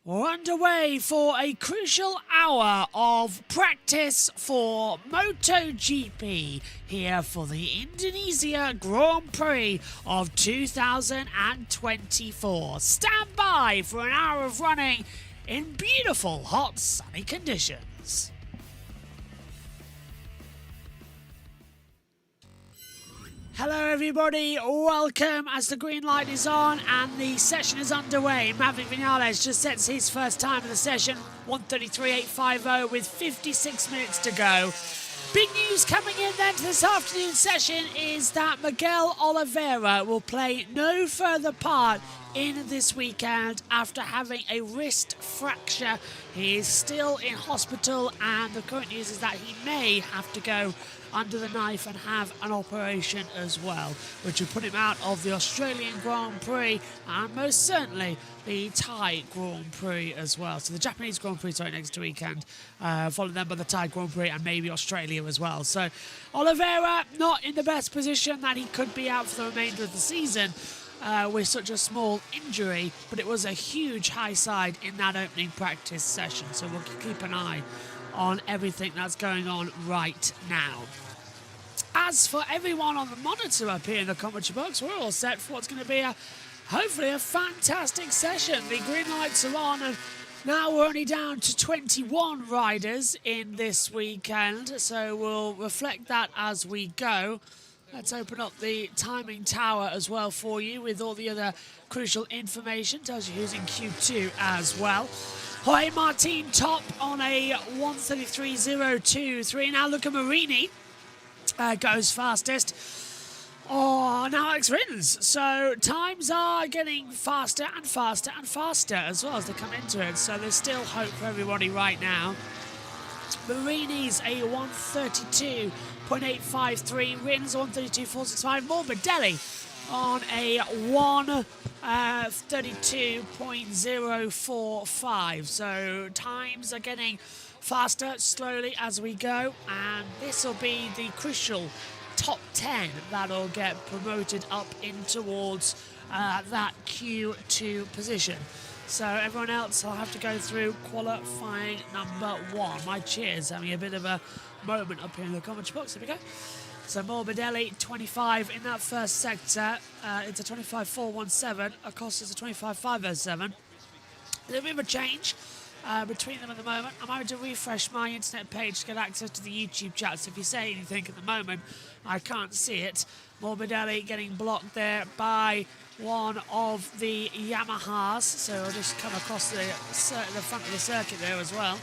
We're underway for a crucial hour of practice for MotoGP here for the Indonesia Grand Prix of 2024. Stand by for an hour of running in beautiful, hot, sunny conditions. Hello everybody, welcome as the green light is on and the session is underway. Maverick Vinales just sets his first time in the session, 1:33.850 with 56 minutes to go. Big news coming in then to this afternoon's session is that Miguel Oliveira will play no further part in this weekend after having a wrist fracture. He is still in hospital and the current news is that he may have to go under the knife and have an operation as well, which would put him out of the Australian Grand Prix and most certainly the Thai Grand Prix as well. So the Japanese Grand Prix, next weekend, followed then by the Thai Grand Prix and maybe Australia as well. So Oliveira not in the best position that he could be out for the remainder of the season with such a small injury, but it was a huge high side in that opening practice session. So we'll keep an eye on everything that's going on right now. As for everyone on the monitor up here in the commentary box, we're all set for what's going to be hopefully a fantastic session. The green lights are on and now we're only down to 21 riders in this weekend, so we'll reflect that as we go. Let's open up the timing tower as well for you with all the other crucial information. Tells you who's in Q2 as well. Jorge Martin top on a 1:33.023. Now Luca Marini goes fastest. Oh, now Alex Rins. So times are getting faster and faster and faster as well as they come into it. So there's still hope for everybody right now. Marini's a 1:32.853. Rins 1:32.465. Morbidelli on a 1:32.045. So times are getting faster slowly as we go, and this will be the crucial top 10 that'll get promoted up in towards that Q2 position. So everyone else will have to go through qualifying number 1. My cheers having a bit of a moment up here in the commentary box. Here we go. So Morbidelli 25 in that first sector. It's a 25.417. Acosta's a 25.507. A little bit of a change between them at the moment. I'm having to refresh my internet page to get access to the YouTube chat, so if you say anything at the moment, I can't see it. Morbidelli getting blocked there by one of the Yamahas, so I'll just come across the front of the circuit there as well.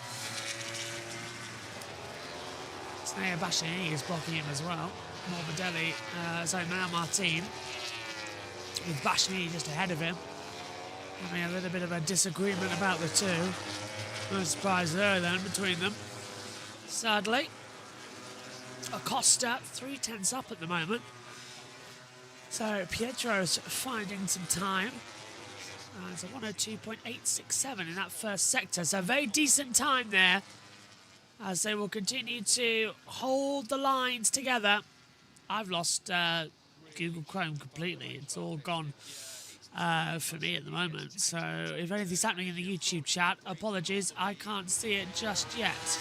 Snea Bastianini is blocking him as well. Morbidelli, now Martin, with Bastianini just ahead of him. Having a little bit of a disagreement about the two. No surprise there then between them. Sadly, Acosta 3/10 up at the moment. So Pietro's finding some time. It's a 1:02.867 in that first sector. So very decent time there as they will continue to hold the lines together. I've lost Google Chrome completely. It's all gone for me at the moment. So if anything's happening in the YouTube chat, apologies, I can't see it just yet.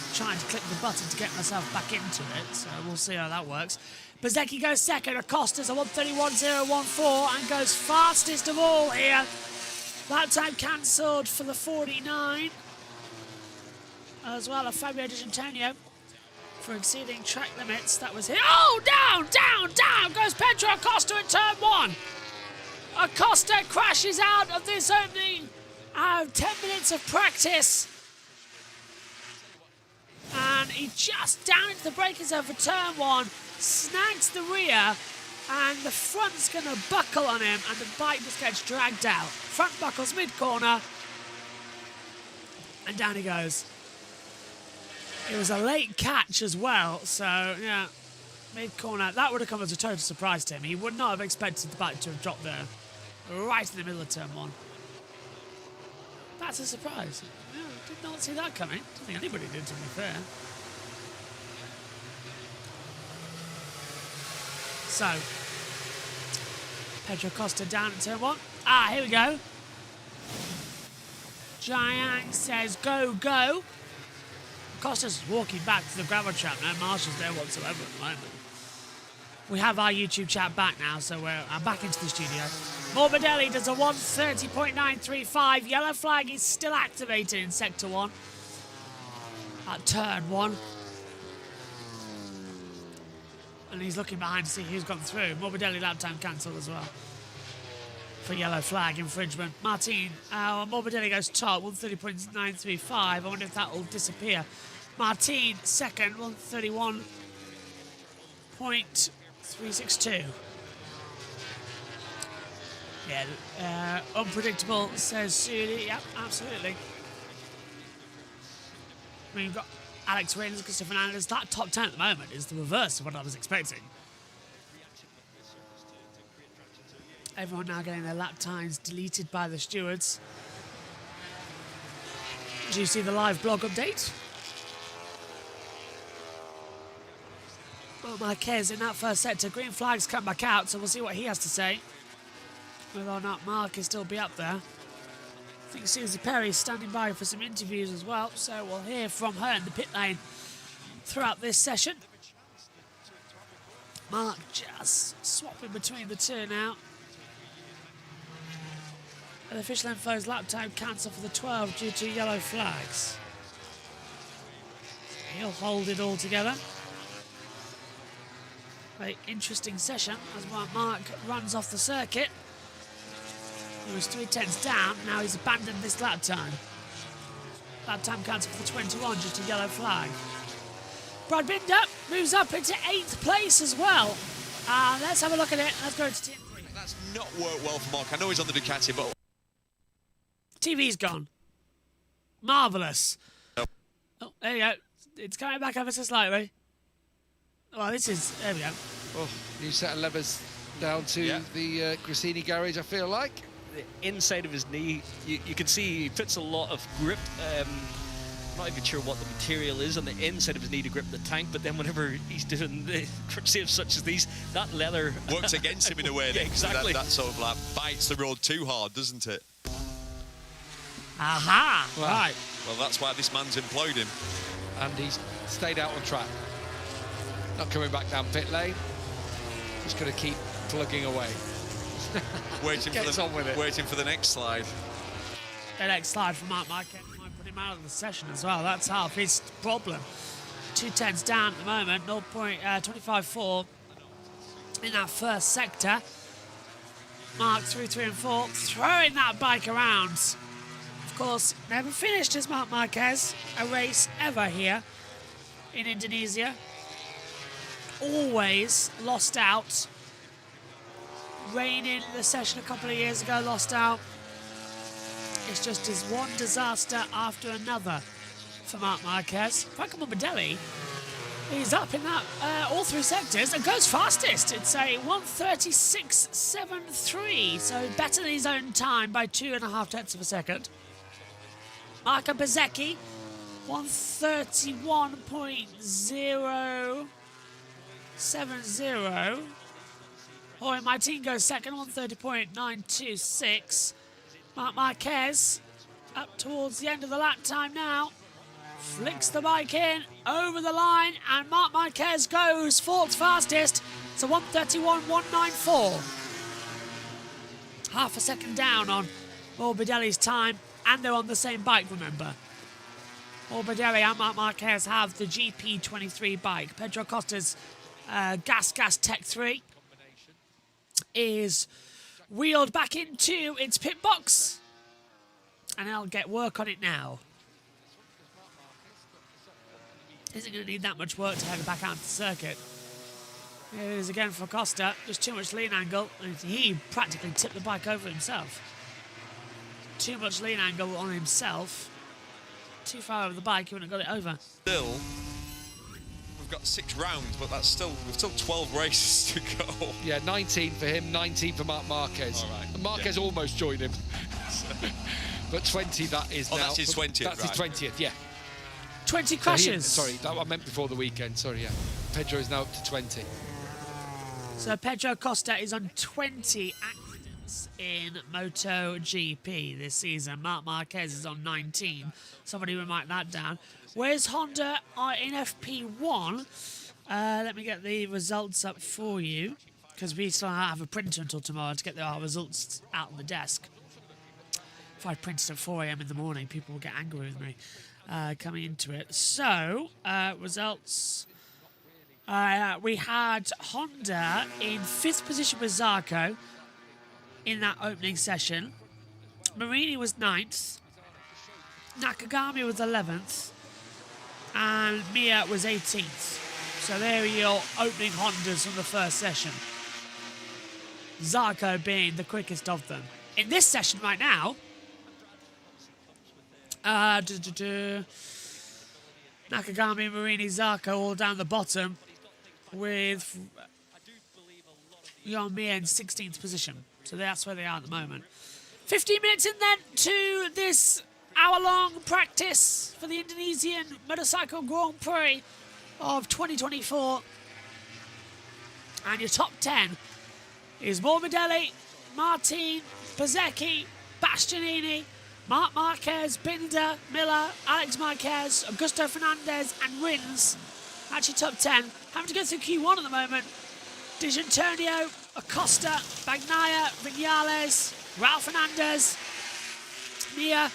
I'm trying to click the button to get myself back into it, so we'll see how that works. Bezzecchi goes second. Acosta's a 1:31.014 and goes fastest of all here. That time cancelled for the 49. As well as Fabio Di Giannantonio for exceeding track limits. That was it. Oh, down goes Pedro Acosta in turn 1. Acosta crashes out of this opening 10 minutes of practice. And he just down into the braking zone for turn 1, snags the rear, and the front's going to buckle on him, and the bike just gets dragged out. Front buckles mid-corner, and down he goes. It was a late catch as well, so yeah, mid-corner. That would have come as a total surprise to him. He would not have expected the bike to have dropped there, right in the middle of turn 1. That's a surprise. Yeah, did not see that coming. Don't think anybody did, to be fair. So, Pedro Acosta down in turn 1. Here we go. Jiang says go, go. Costa's walking back to the gravel trap. No marshals there whatsoever at the moment. We have our YouTube chat back now, so I'm back into the studio. Morbidelli does a 1:30.935. Yellow flag is still activated in Sector 1. At turn 1. And he's looking behind to see who's gone through. Morbidelli lap time cancelled as well. For yellow flag infringement. Martin, Morbidelli goes top, 1:30.935. I wonder if that will disappear. Martin, second, 1:31.362. Yeah, unpredictable, says Sudi. Yep, absolutely. I mean, you've got Alex Rins, Christopher Fernandez. That top 10 at the moment is the reverse of what I was expecting. Everyone now getting their lap times deleted by the stewards. Do you see the live blog update? Well, Marquez in that first sector. Green flag's come back out, so we'll see what he has to say. Whether or not Mark will still be up there. I think Susie Perry is standing by for some interviews as well, so we'll hear from her in the pit lane throughout this session. Mark just swapping between the two now. And the official info's lap time cancelled for the 12 due to yellow flags. He'll hold it all together. Very interesting session as Mark runs off the circuit. He was 3/10 down, now he's abandoned this lap time. Lap time cancelled for the 21 due to yellow flag. Brad Binder moves up into 8th place as well. Let's have a look at it. Let's go to team 3. That's not worked well for Mark. I know he's on the Ducati, but... TV's gone. Marvellous. Nope. Oh, there you go. It's coming back ever so slightly. Well, this is... There we go. Oh, new set of levers down to the Grassini garage, I feel like. The inside of his knee, you can see he puts a lot of grip. Not even sure what the material is on the inside of his knee to grip the tank, but then whenever he's doing the grip saves such as these, that leather... works against him in a way. Yeah, exactly. That sort of like bites the road too hard, doesn't it? Aha! Well, right. Well, that's why this man's imploding. And he's stayed out on track. Not coming back down pit lane. Just going to keep plugging away. Waiting for the next slide. The next slide from Mark Marquez might put him out of the session as well. That's half his problem. 2/10 down at the moment, 0.254 in that first sector. Mark 3, 3 and 4, throwing that bike around. Of course, never finished as Mark Marquez a race ever here in Indonesia. Always lost out. Rain in the session a couple of years ago, lost out. It's just his one disaster after another for Mark Marquez. Franco Morbidelli is up in that all three sectors and goes fastest. It's a 1:36.73, so better than his own time by 2.5 tenths of a second. Marco Bezzecchi, 1:31.070. Jorge Martin goes second, 1:30.926. Marc Marquez up towards the end of the lap time now. Flicks the bike in, over the line, and Marc Marquez goes fourth fastest. It's a 1:31.194. Half a second down on Morbidelli's time, and they're on the same bike, remember. Morbidelli and Marc Marquez have the GP23 bike. Pedro Costa's Gas Tech 3 is wheeled back into its pit box, and I'll get work on it now. Isn't going to need that much work to head back out to the circuit. Here it is again for Costa, just too much lean angle, and he practically tipped the bike over himself. Too much lean angle on himself. Too far over the bike, he wouldn't have got it over. Still, we've got 6 rounds, but we've still 12 races to go. Yeah, 19 for him, 19 for Marc Marquez. All right. And Marquez almost joined him. But 20 that is now. That's his 20th, That's his 20th, yeah. 20 crashes. Sorry, I meant before the weekend, sorry, yeah. Pedro is now up to 20. So Pedro Costa is on 20 accidents. points in MotoGP this season. Marc Marquez is on 19. Somebody will mark that down. Where's Honda in FP1? Let me get the results up for you, because we still have a printer until tomorrow to get our results out on the desk. If I printed at 4 a.m. in the morning, people will get angry with me coming into it. So, results. We had Honda in 5th position with Zarco in that opening session. Marini was 9th. Nakagami was 11th. And Mia was 18th. So there are your opening Hondas from the first session. Zarco being the quickest of them. In this session right now, Nakagami, Marini, Zarco all down the bottom, with Jan Mir in 16th position. So that's where they are at the moment. 15 minutes in then to this hour-long practice for the Indonesian Motorcycle Grand Prix of 2024. And your top 10 is Morbidelli, Martin, Bezzecchi, Bastianini, Marc Marquez, Binder, Miller, Alex Marquez, Augusto Fernandez, and Rins. Actually, top 10. Having to go through Q1 at the moment. Di Giannantonio, Acosta, Bagnaia, Vinales, Ralph Fernandez, Mia,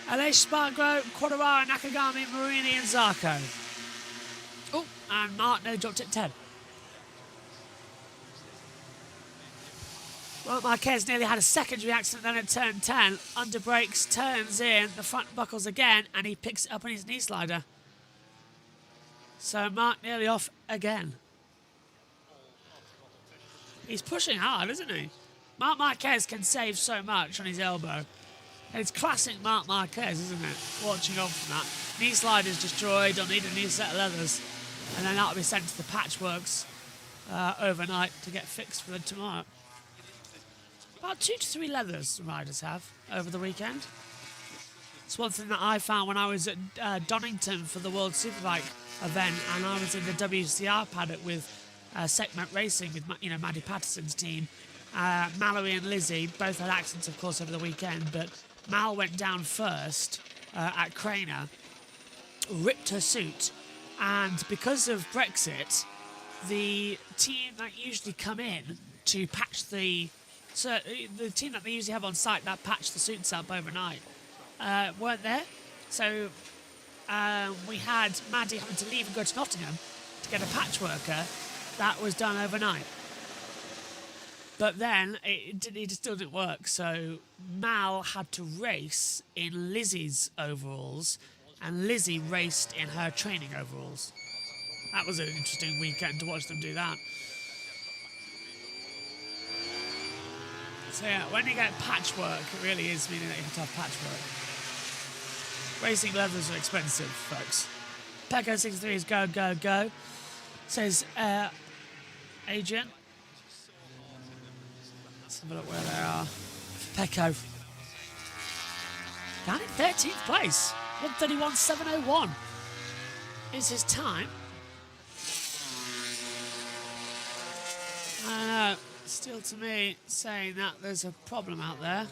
Aleix Spargro, Quadrara, Nakagami, Marini, and Zarco. Oh, and Mark nearly dropped at 10. Well, Marquez nearly had a secondary accident then at turn 10. Under brakes, turns in, the front buckles again, and he picks it up on his knee slider. So Mark nearly off again. He's pushing hard, isn't he? Marc Marquez can save so much on his elbow. And it's classic Marc Marquez, isn't it? Watching on from that. Knee slider's destroyed, don't need a new set of leathers. And then that'll be sent to the patchworks overnight to get fixed for them tomorrow. About 2 to 3 leathers the riders have over the weekend. It's one thing that I found when I was at Donington for the World Superbike event, and I was in the WCR paddock with Segment Racing with Maddie Patterson's team. Mallory and Lizzie both had accidents, of course, over the weekend, but Mal went down first at Craner, ripped her suit, and because of Brexit, the team that usually come in to patch the team that they usually have on site that patch the suits up overnight weren't there. So we had Maddie having to leave and go to Nottingham to get a patch worker. That was done overnight. But then it still didn't work. So Mal had to race in Lizzie's overalls, and Lizzie raced in her training overalls. That was an interesting weekend to watch them do that. So yeah, when you get patchwork, it really is meaning that you have to have patchwork. Racing leathers are expensive, folks. Pecco63 is go, go, go. Says Adrian. Let's have a look where they are. Pecco. Down in 13th place. 1:31.701 is his time. I know. Still to me saying that there's a problem out there.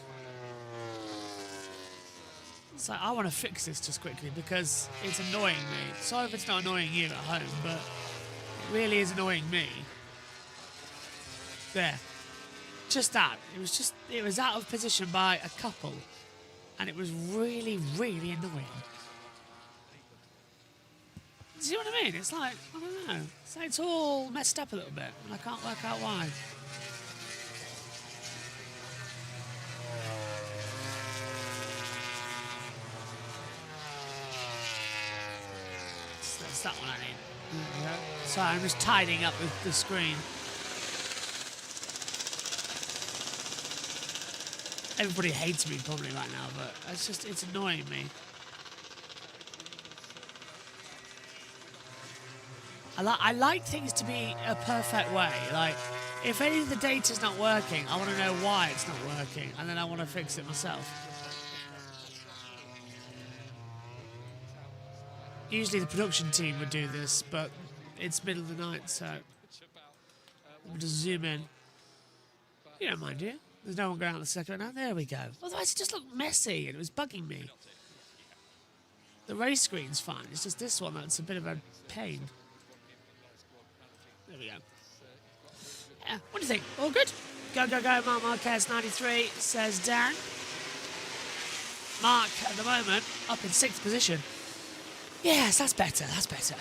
So I want to fix this just quickly because it's annoying me. Sorry if it's not annoying you at home, but it really is annoying me. There. Just that. It was out of position by a couple. And it was really, really annoying. Do you see what I mean? It's like, I don't know. It's like it's all messed up a little bit and I can't work out why. That's that one I need. There we go. Sorry, I'm just tidying up the screen. Everybody hates me probably right now, but it's annoying me. I like things to be a perfect way. Like, if any of the data's not working, I want to know why it's not working, and then I want to fix it myself. Usually the production team would do this, but it's middle of the night, so I'm just zoom in. You don't mind, do you? There's no one going out the second now. There we go. Otherwise, it just looked messy and it was bugging me. The race screen's fine. It's just this one that's a bit of a pain. There we go. Yeah, what do you think? All good? Go, go, go. Mark Marquez, 93, says Dan. Mark, at the moment, up in 6th position. Yes, that's better. That's better.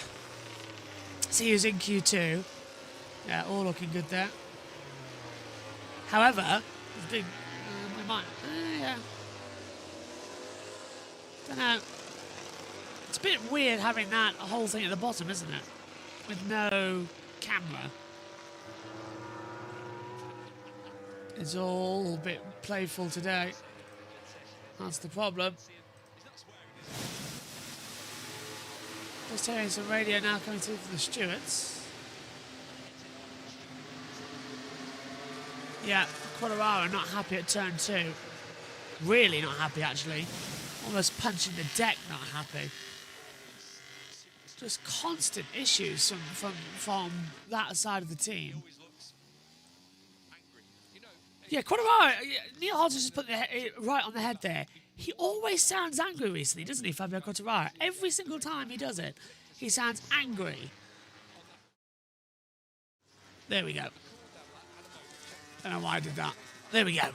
See who's in Q2. Yeah, all looking good there. However, we might. Yeah. Don't know. It's a bit weird having that whole thing at the bottom, isn't it? With no camera. It's all a bit playful today. That's the problem. Just hearing some radio now coming through from the stewards. Yeah, Quartararo not happy at turn 2. Really not happy, actually. Almost punching the deck, not happy. Just constant issues from that side of the team. Yeah, Quartararo, Neil Hodges just put it right on the head there. He always sounds angry recently, doesn't he, Fabio Quartararo? Every single time he does it, he sounds angry. There we go. Don't know why I did that. There we go.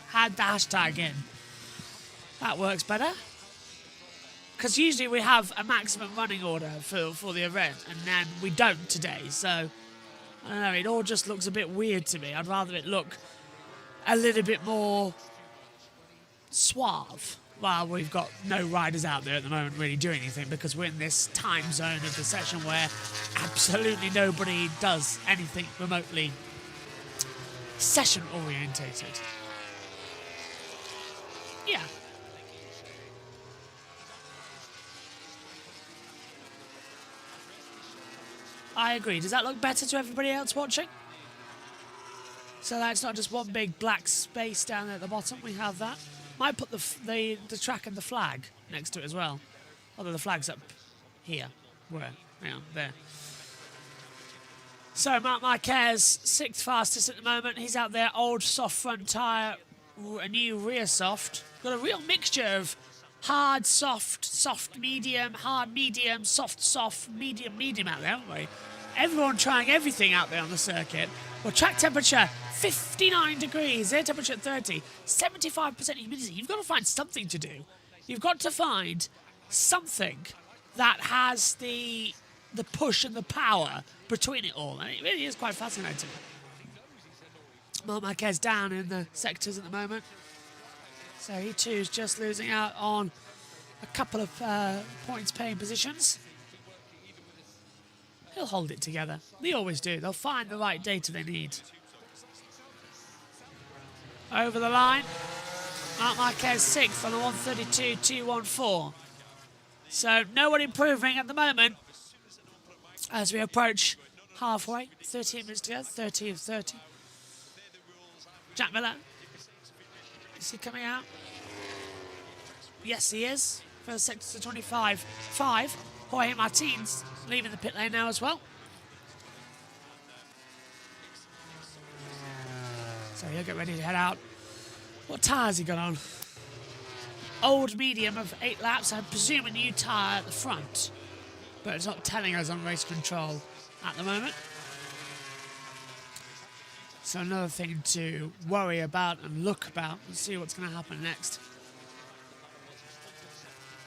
Had the hashtag in. That works better. Because usually we have a maximum running order for the event, and then we don't today. So, I don't know, it all just looks a bit weird to me. I'd rather it look a little bit more suave. Well, we've got no riders out there at the moment really doing anything because we're in this time zone of the session where absolutely nobody does anything remotely session orientated. Yeah. I agree. Does that look better to everybody else watching? So that's not just one big black space down there at the bottom. We have that. Might put the track and the flag next to it as well. Although the flag's up here. Where? Yeah, there. So Marc Marquez, 6th fastest at the moment. He's out there, old soft front tyre, a new rear soft. Got a real mixture of hard, soft, soft, medium, hard, medium, soft, soft, medium, medium out there, haven't we? Everyone trying everything out there on the circuit. Well, track temperature, 59 degrees, air temperature at 30, 75% humidity. You've got to find something to do. You've got to find something that has the push and the power between it all. And it really is quite fascinating. Marc Marquez down in the sectors at the moment. So he too is just losing out on a couple of points paying positions. He'll hold it together. They always do. They'll find the right data they need. Over the line. Marc Marquez 6th on the 132.214. So no one improving at the moment as we approach halfway. 13 minutes to go. 30 of 30. Jack Miller. Is he coming out? Yes, he is. First sector to 25.5. Jorge Martins leaving the pit lane now as well. So he'll get ready to head out. What tyre has he got on? Old medium of 8 laps. I presume a new tyre at the front. But it's not telling us on race control at the moment. So another thing to worry about and look about and see what's going to happen next.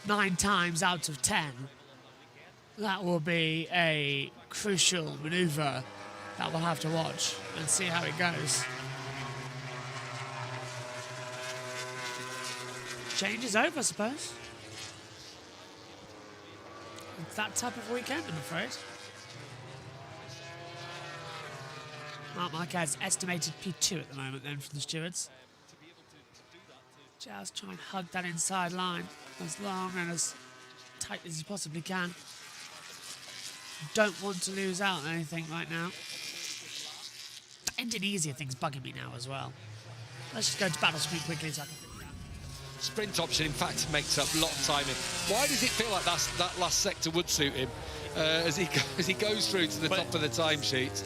9 times out of 10. That will be a crucial manoeuvre that we'll have to watch and see how it goes. Change is over, I suppose. It's that type of weekend, I'm afraid. Marc Marquez estimated P2 at the moment then from the stewards. Just try and hug that inside line as long and as tight as you possibly can. Don't want to lose out on anything right now. The Indonesia thing's bugging me now as well. Let's just go to battle screen quickly so I can... Sprint option, in fact, makes up a lot of timing. Why does it feel like that last sector would suit him as he goes through to the top of the timesheet?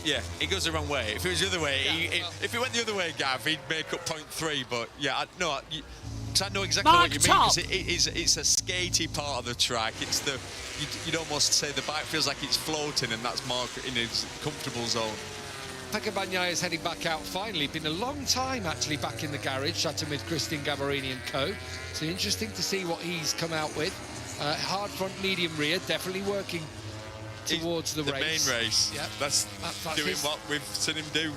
Yeah, it goes the wrong way. If it was the other way, Yeah, if it went the other way, Gav, he'd make up 0.3. But yeah, because I know exactly Mark what you mean. Top. Because it's a skatey part of the track. It's you'd almost say the bike feels like it's floating, and that's Mark in his comfortable zone. Pekka Bagnaia is heading back out finally. Been a long time actually back in the garage, chatting with Christian Gavarini and co. So interesting to see what he's come out with. Hard front, medium rear, definitely working towards the race. The main race. Yep. That's doing what we've seen him do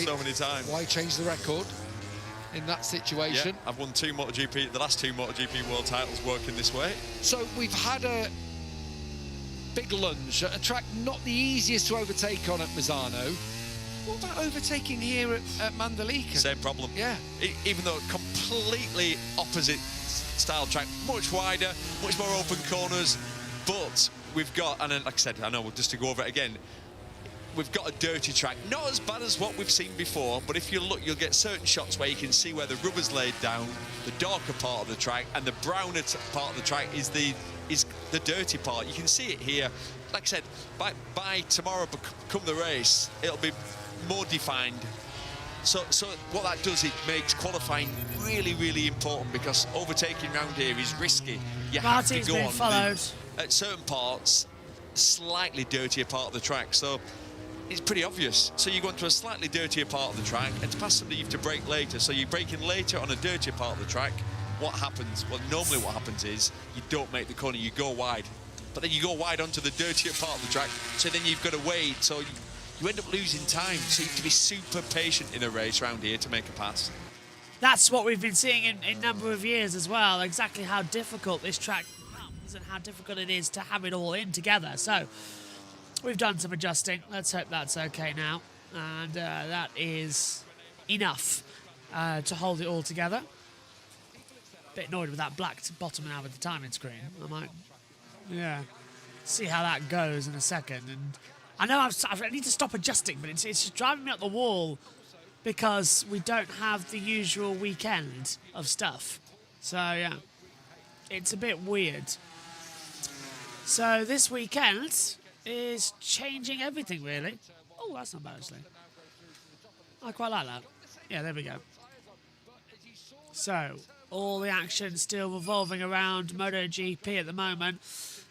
so many times. Why change the record in that situation? Yeah, I've won the last two MotoGP World titles working this way. So we've had a big lunge at a track not the easiest to overtake on at Misano. What about overtaking here at Mandalika? Same problem. Yeah. Even though completely opposite style track, much wider, much more open corners, but we've got, and like I said, I know just to go over it again, we've got a dirty track. Not as bad as what we've seen before, but if you look, you'll get certain shots where you can see where the rubber's laid down, the darker part of the track, and the browner part of the track is the dirty part. You can see it here. Like I said, by tomorrow, come the race, it'll be more defined. So what that does, it makes qualifying really, really important, because overtaking round here is risky. You have to Martin's go being on followed. at certain parts, slightly dirtier part of the track. So it's pretty obvious. So you go into a slightly dirtier part of the track, and to pass somebody, you have to brake later. So you're braking later on a dirtier part of the track. What happens? Well, normally what happens is you don't make the corner, you go wide. But then you go wide onto the dirtier part of the track, so then you've got to wait. So you end up losing time. So you have to be super patient in a race round here to make a pass. That's what we've been seeing in a number of years as well, exactly how difficult this track becomes and how difficult it is to have it all in together. So we've done some adjusting. Let's hope that's okay now. And that is enough to hold it all together. Bit annoyed with that black bottom now with the timing screen. I might, see how that goes in a second. And I know I need to stop adjusting, but it's just driving me up the wall because we don't have the usual weekend of stuff. So, yeah, it's a bit weird. So this weekend is changing everything, really. Oh, that's not bad, actually. I quite like that. Yeah, there we go. So, all the action still revolving around MotoGP at the moment.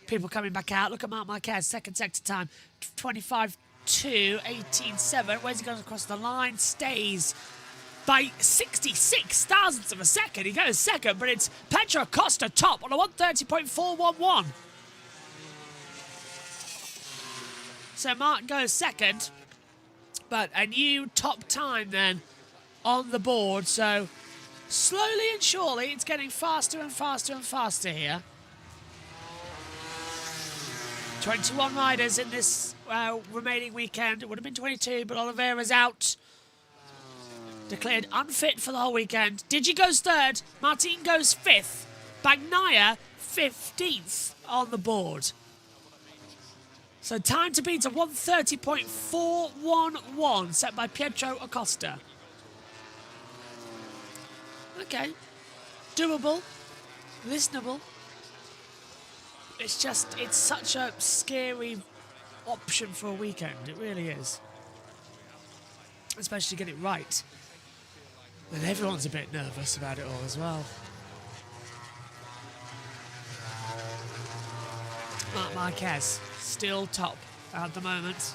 People coming back out. Look at Marc Marquez, second sector time, 25.2, 18.7. Where's he going across the line? Stays by 66 thousandths of a second. He goes second, but it's Pedro Acosta top on a 130.411. So Mark goes second, but a new top time then on the board. So slowly and surely, it's getting faster and faster and faster here. 21 riders in this remaining weekend. It would have been 22, but Oliveira's out. Declared unfit for the whole weekend. Digi goes third. Martin goes fifth. Bagnaia 15th on the board. So time to beat a 130.411 set by Pietro Acosta. Okay. Doable. Listenable. It's just, it's such a scary option for a weekend. It really is. Especially to get it right. And everyone's a bit nervous about it all as well. Marc Marquez, still top at the moment.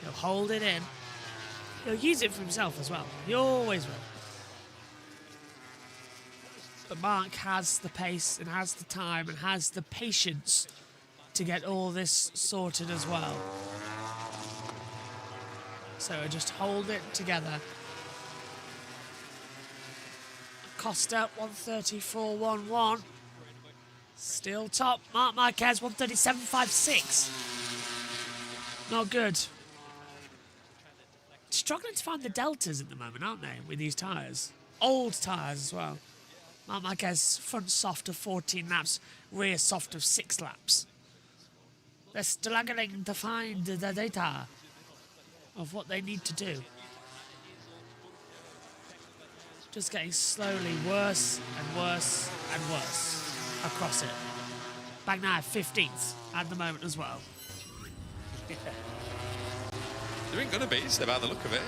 He'll hold it in. He'll use it for himself as well. He always will. But Mark has the pace and has the time and has the patience to get all this sorted as well. So just hold it together. Acosta, 134.11. Still top. Marc Marquez, 137.56. Not good. Struggling to find the deltas at the moment, aren't they, with these tyres? Old tyres as well. Marc Marquez, front soft of 14 laps, rear soft of 6 laps. They're struggling to find the data of what they need to do. Just getting slowly worse and worse and worse across it. Bagnaia 15th at the moment as well. There ain't going to be, is there, by the look of it?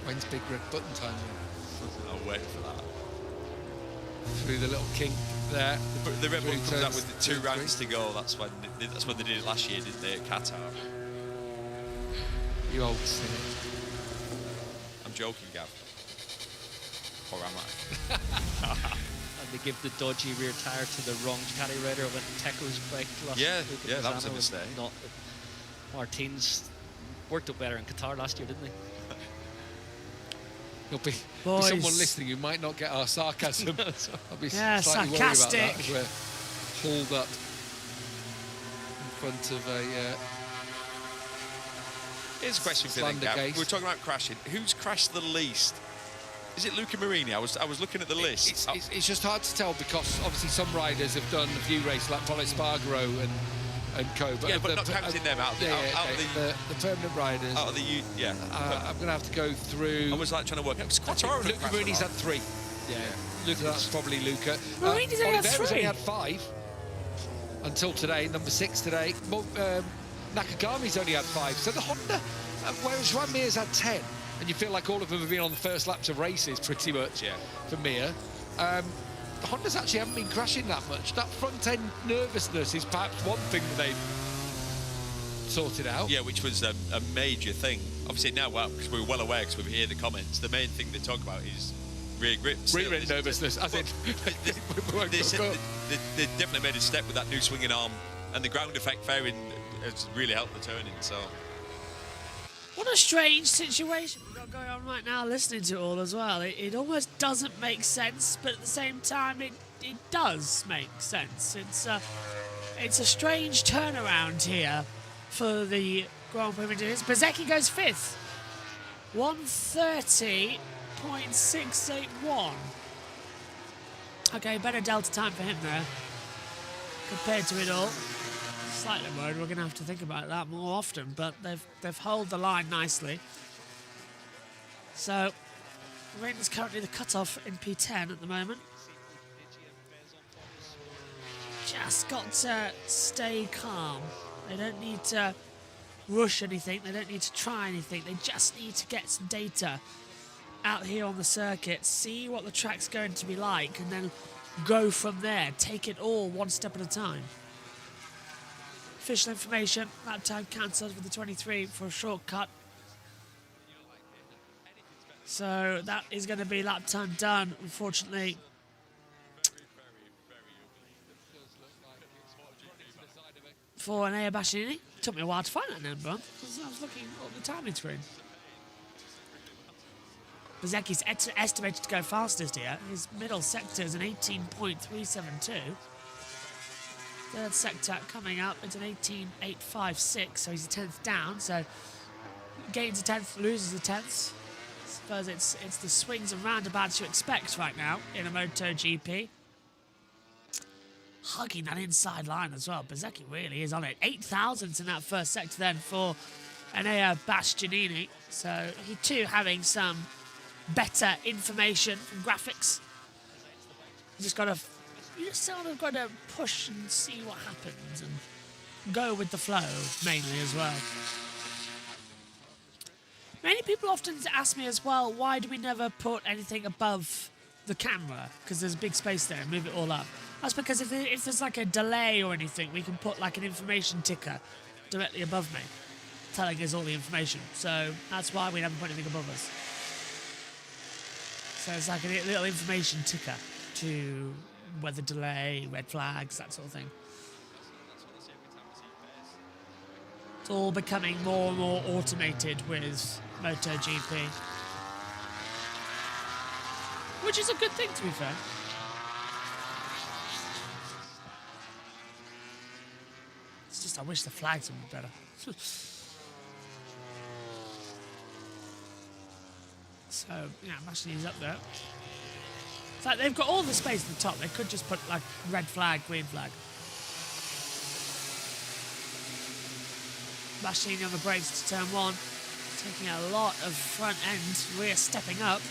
When's big red button time? I'll wait for that. Through the little kink there. The Red Bull Through comes out turns with the 2 rounds to go. That's when they did it last year, didn't they, at Qatar? You old cynic. I'm joking, Gav. Or am I? And they give the dodgy rear tyre to the wrong Ducati rider when Teco's bike last Yeah, week at yeah, that was a Misano, mistake. Not Martins worked up better in Qatar last year, didn't they? There'll be Boys. someone listening who might not get our sarcasm. I'll be Yeah, slightly worried about sarcastic. that as we're hauled up in front of a Here's a question for you then, Slander Gav. case. We're talking about crashing. Who's crashed the least? Is it Luca Marini? I was looking at the list. It's just hard to tell because obviously some riders have done a few races like Paul Espargaro and co. Yeah, but not counting them out of the- out of the permanent riders. out of the yeah. I'm going to have to go through. I was like trying to work out. It's Quartararo that Luca crashed Marini's a lot. had 3. Yeah, Luca, that's probably Luca. Marini's only had Oliveira's 3. only had 5 until today. Number 6 today. Nakagami's only had 5. So the Honda, whereas Juan Mir's had 10, and you feel like all of them have been on the first laps of races pretty much. Yeah. For Mir. The Hondas actually haven't been crashing that much. That front end nervousness is perhaps one thing that they've sorted out. Yeah, which was a major thing. Obviously now, well, because we were well aware, because we hear the comments, the main thing they talk about is rear grip. Rear end nervousness, as in. They definitely made a step with that new swinging arm, and the ground effect fairing has really helped the turning. So What a strange situation we've got going on right now, listening to it all as well. It almost doesn't make sense, but at the same time, it does make sense. It's a strange turnaround here for the Grand Prix Indonesian. Bezzecchi goes 5th. 1:30.681. Okay, better delta time for him there compared to it all. Slightly worried we're going to have to think about that more often, but they've held the line nicely. So, Rain is currently the cut-off in P10 at the moment. Just got to stay calm. They don't need to rush anything. They don't need to try anything. They just need to get some data out here on the circuit, see what the track's going to be like, and then go from there. Take it all one step at a time. Official information, lap time cancelled with the 23 for a shortcut. So that is going to be lap time done, unfortunately. For Anea Bastianini. Took me a while to find that number, because I was looking at the timing screen. Bezzecchi's estimated to go fastest here. His middle sector is an 18.372. Third sector coming up, it's an 18.856, so he's a 10th down, so gains a 10th, loses a 10th. I suppose it's the swings and roundabouts you expect right now in a MotoGP. Hugging that inside line as well. Bezzecchi really is on it. 8 thousandths in that first sector then for Anea Bastianini. So he too having some better information from graphics. You just sort of got to push and see what happens and go with the flow mainly as well. Many people often ask me as well, why do we never put anything above the camera? Because there's a big space there and move it all up. That's because if there's like a delay or anything, we can put like an information ticker directly above me, telling us all the information. So that's why we never put anything above us. So it's like a little information ticker to weather delay, red flags, that sort of thing. It's all becoming more and more automated with MotoGP. Which is a good thing, to be fair. It's just I wish the flags would be better. So, yeah, Machini's up there. It's like they've got all the space at the top. They could just put like red flag, green flag. Machini on the brakes to turn 1. Taking a lot of front end, rear stepping up.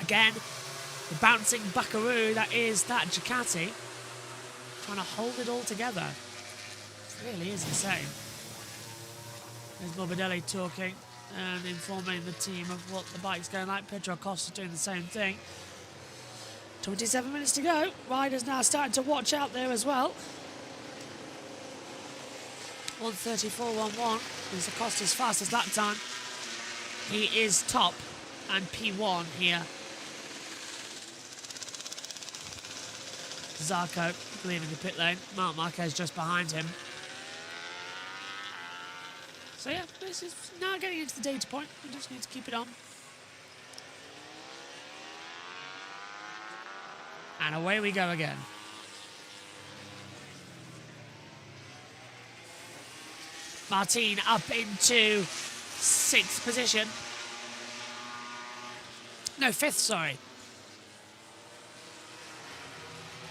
Again, the bouncing buckaroo that is that Ducati. trying to hold it all together. It really is insane. There's Morbidelli talking and informing the team of what the bike's going like. Pedro Acosta doing the same thing. 27 minutes to go. Riders now starting to watch out there as well. 1:34.11 is Acosta's fastest lap time. He is top and P1 here. Zarco leaving the pit lane. Marc Marquez just behind him. So yeah, this is now getting into the data point. We just need to keep it on. And away we go again. Martin up into 6th position. No, 5th, sorry.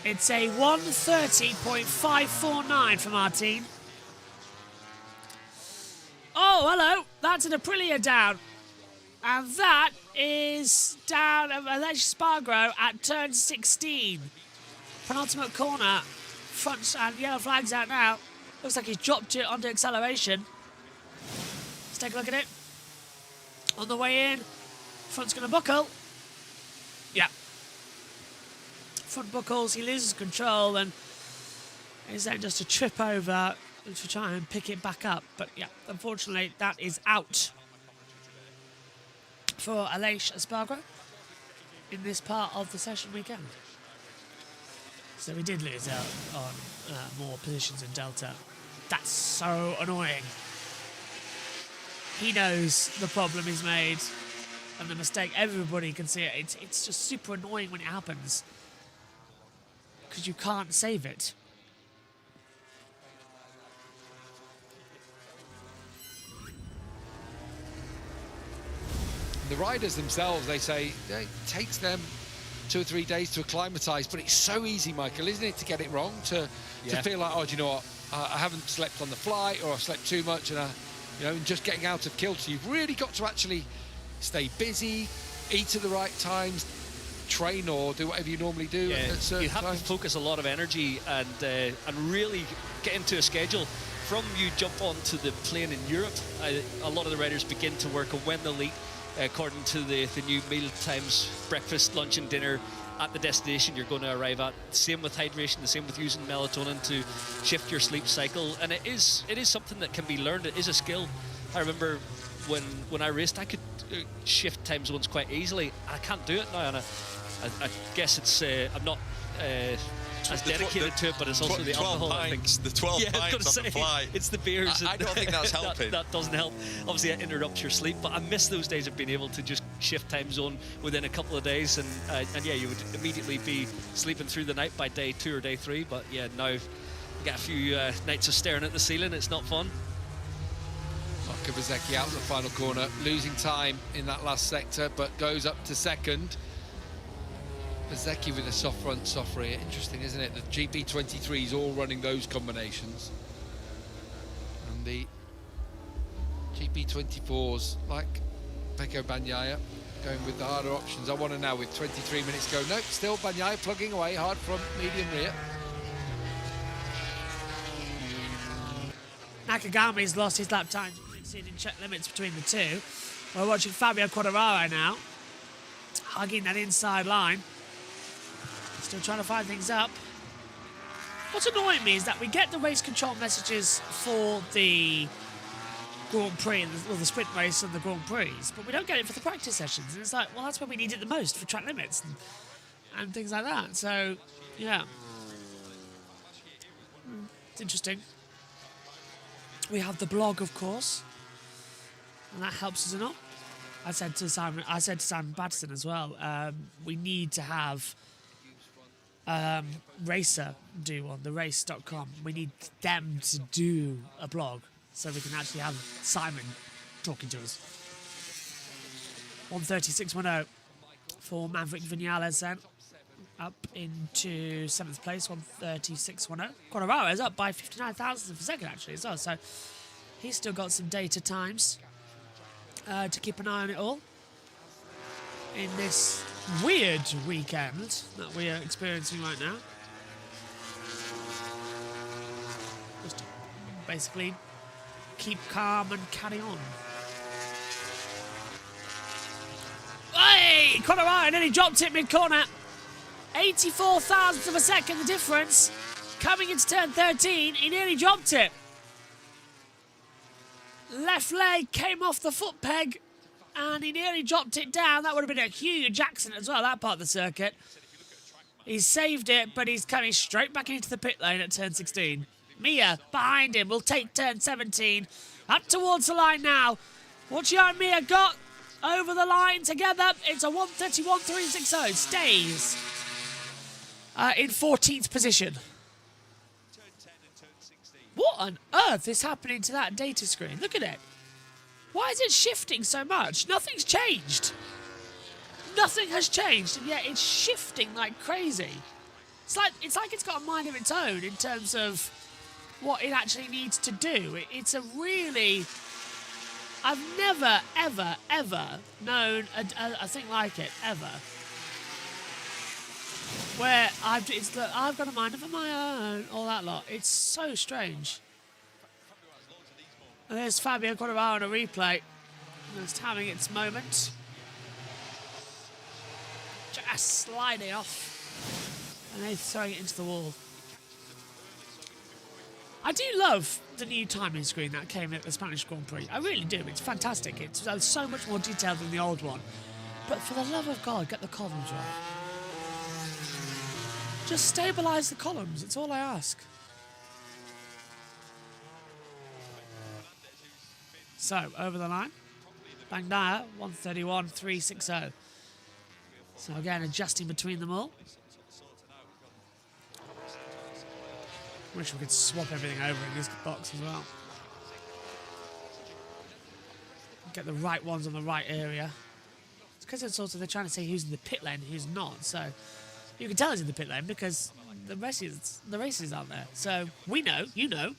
It's a 1:30.549 for Martin. Oh, hello. That's an Aprilia down. And that is down Aleix Spargro at turn 16. Penultimate corner. Front and yellow flags out now. Looks like he's dropped it onto acceleration. Let's take a look at it. On the way in. Front's going to buckle. Yeah. Front buckles. He loses control and is then just a trip over to try and pick it back up. But yeah, unfortunately, that is out for Aleix Espargaro in this part of the session weekend. So we did lose out on more positions in Delta. That's so annoying. He knows the problem he's made and the mistake. Everybody can see it. It's just super annoying when it happens because you can't save it. The riders themselves, they say it takes them 2 or 3 days to acclimatise, but it's so easy, Michael, isn't it, to get it wrong, to feel like, oh, do you know what, I haven't slept on the flight, or I've slept too much, and and just getting out of kilter. You've really got to actually stay busy, eat at the right times, train or do whatever you normally do at certain you have times. to focus a lot of energy and really get into a schedule. From you jump onto the plane in Europe, a lot of the riders begin to work on when they'll eat, according to the new meal times, breakfast, lunch and dinner at the destination you're going to arrive at. Same with hydration, the same with using melatonin to shift your sleep cycle. And it is something that can be learned. It is a skill. I remember when I raced, I could shift time zones quite easily. I can't do it now, and I guess it's I'm not as dedicated to it, but it's also the alcohol. I think the 12 pints on the fly. It's the beers. I don't think that's helping. that doesn't help. Obviously, it interrupts your sleep, but I miss those days of being able to just shift time zone within a couple of days, and yeah, you would immediately be sleeping through the night by day 2 or day 3. But yeah, now you get a few nights of staring at the ceiling. It's not fun. Marco Bezzecchi out in the final corner, losing time in that last sector, but goes up to second. Bezzecchi with a soft front, soft rear. Interesting, isn't it? The GP23s all running those combinations. And the GP24s, like Pecco Bagnaia, going with the harder options. I want to now with 23 minutes to go. Nope, still Bagnaia plugging away, hard front, medium rear. Nakagami's lost his lap time, exceeding check limits between the two. We're watching Fabio Quartararo now, hugging that inside line. Still trying to find things up. What's annoying me is that we get the race control messages for the Grand Prix, or the sprint race and the Grand Prix, but we don't get it for the practice sessions. And it's like, well, that's where we need it the most, for track limits and things like that. So, yeah. It's interesting. We have the blog, of course, and that helps us a lot. I said to Simon Patterson as well, we need to have Racer do on the race.com. We need them to do a blog so we can actually have Simon talking to us. 1:36.10 for Maverick Vinales then. Up into 7th place, 1:36.10. Quartararo is up by 59 thousandths of a second actually as well, so he's still got some data times to keep an eye on it all in this weird weekend that we are experiencing right now. basically keep calm and carry on. Hey! Quartararo nearly dropped it mid-corner. 84 thousandths of a second the difference. Coming into turn 13, he nearly dropped it. Left leg came off the foot peg and he nearly dropped it down. That would have been a huge accident as well, that part of the circuit. He's saved it, but he's coming straight back into the pit lane at turn 16. Mia behind him will take turn 17. Up towards the line now. What's your Mia got? Over the line together. It's a 1:31.360. Stays in 14th position. What on earth is happening to that data screen? Look at it. Why is it shifting so much? Nothing's changed. Nothing has changed, and yet it's shifting like crazy. It's like it's got a mind of its own in terms of what it actually needs to do. It's a really... I've never, ever, ever known a thing like it, ever. Where I've got a mind of my own, all that lot. It's so strange. And there's Fabio Quartararo on a replay. Just having its moment. Just sliding off. And they're throwing it into the wall. I do love the new timing screen that came at the Spanish Grand Prix. I really do. It's fantastic. It's so much more detailed than the old one. But for the love of God, get the columns right. Just stabilise the columns. It's all I ask. So, over the line. Bagnaia, 1:31.360. So again, adjusting between them all. Wish we could swap everything over in this box as well. Get the right ones on the right area. It's because it's also they're trying to say who's in the pit lane, who's not. So you can tell who's in the pit lane because the races aren't there. So we know, you know.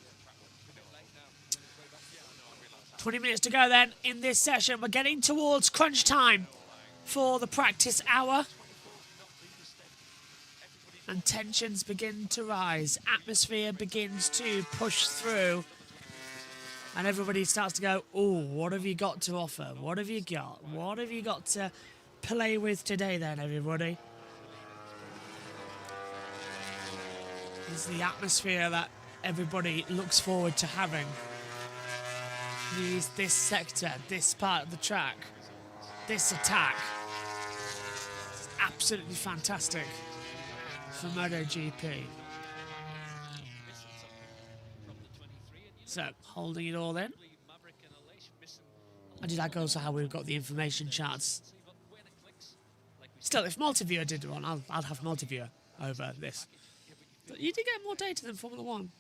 20 minutes to go then in this session. We're getting towards crunch time for the practice hour. And tensions begin to rise. Atmosphere begins to push through. And everybody starts to go, oh, what have you got to offer? What have you got? What have you got to play with today then, everybody? It's the atmosphere that everybody looks forward to having. This sector, this part of the track, this attack. It's absolutely fantastic for MotoGP. So, holding it all in. I do like also how we've got the information charts. Still, if Multiviewer did one, I'll have Multiviewer over this. But you do get more data than Formula 1.